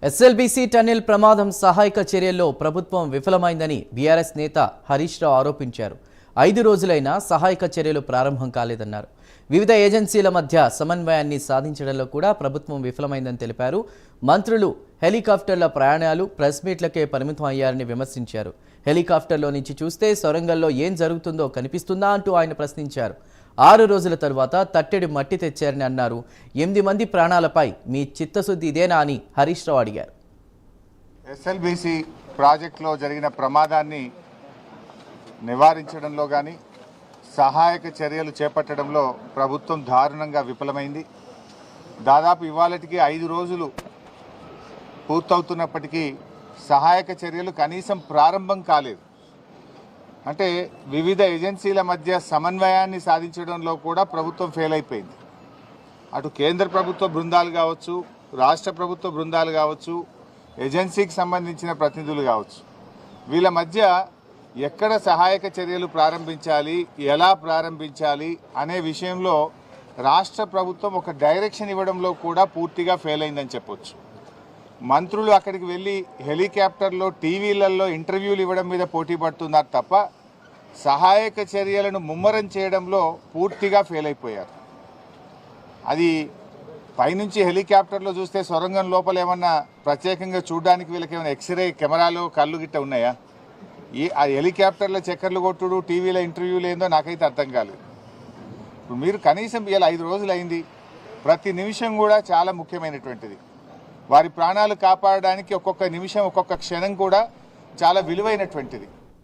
SLBC tunnel ప్రమాదం సహాయక చర్యల్లో ప్రభుత్వం విఫలమైందని బీఆర్ఎస్ నేత హరీష్ రావు ఆరోపించారు. 5 రోజులైనా సహాయక చర్యలు ప్రారంభం కాలేదన్నారు. వివిధ ఏజెన్సీల మధ్య సమన్వయాన్ని సాధించడంలో కూడా ప్రభుత్వం విఫలమైందని తెలిపారు. మంత్రులు హెలికాప్టర్ల ప్రయాణాలు ప్రెస్ మీట్లకే పరిమితం అయ్యారని విమర్శించారు. హెలికాప్టర్లో నుంచి చూస్తే సొరంగంలో ఏం జరుగుతుందో కనిపిస్తుందా అంటూ ఆయన ప్రశ్నించారు. 6 రోజుల తర్వాత తట్టెడి మట్టి తెచ్చారని అన్నారు. 8 మంది ప్రాణాలపై మీ చిత్తశుద్ధి ఇదేనా అని హరీష్ రావు అడిగారు. ఎస్ఎల్బీసీ ప్రాజెక్టులో జరిగిన ప్రమాదాన్ని నివారించడంలో కానీ సహాయక చర్యలు చేపట్టడంలో ప్రభుత్వం దారుణంగా విఫలమైంది. దాదాపు ఇవాళటికి 5 రోజులు పూర్తవుతున్నప్పటికీ సహాయక చర్యలు కనీసం ప్రారంభం కాలేదు. అంటే వివిధ ఏజెన్సీల మధ్య సమన్వయాన్ని సాధించడంలో కూడా ప్రభుత్వం ఫెయిల్ అయిపోయింది. అటు కేంద్ర ప్రభుత్వ బృందాలు కావచ్చు, రాష్ట్ర ప్రభుత్వ బృందాలు కావచ్చు, ఏజెన్సీకి సంబంధించిన ప్రతినిధులు కావచ్చు, వీళ్ళ మధ్య ఎక్కడ సహాయక చర్యలు ప్రారంభించాలి, ఎలా ప్రారంభించాలి అనే విషయంలో రాష్ట్ర ప్రభుత్వం ఒక డైరెక్షన్ ఇవ్వడంలో కూడా పూర్తిగా ఫెయిల్ అయిందని చెప్పొచ్చు. మంత్రులు అక్కడికి వెళ్ళి హెలికాప్టర్లో టీవీలలో ఇంటర్వ్యూలు ఇవ్వడం మీద పోటీ పడుతున్నారు తప్ప సహాయక చర్యలను ముమ్మరం చేయడంలో పూర్తిగా ఫెయిల్ అయిపోయారు. అది పైనుంచి హెలికాప్టర్లో చూస్తే సొరంగం లోపల ఏమన్నా ప్రత్యేకంగా చూడడానికి వీళ్ళకి ఏమైనా ఎక్స్రే కెమెరాలు కళ్ళు గిట్ట ఉన్నాయా? ఆ హెలికాప్టర్లో చక్కర్లు కొట్టుడు, టీవీలో ఇంటర్వ్యూలు ఏందో నాకైతే అర్థం కాలేదు. ఇప్పుడు మీరు కనీసం ఇలా 5 రోజులు అయింది. ప్రతి నిమిషం కూడా చాలా ముఖ్యమైనటువంటిది. వారి ప్రాణాలు కాపాడడానికి ఒక్కొక్క నిమిషం, ఒక్కొక్క క్షణం కూడా చాలా విలువైనటువంటిది.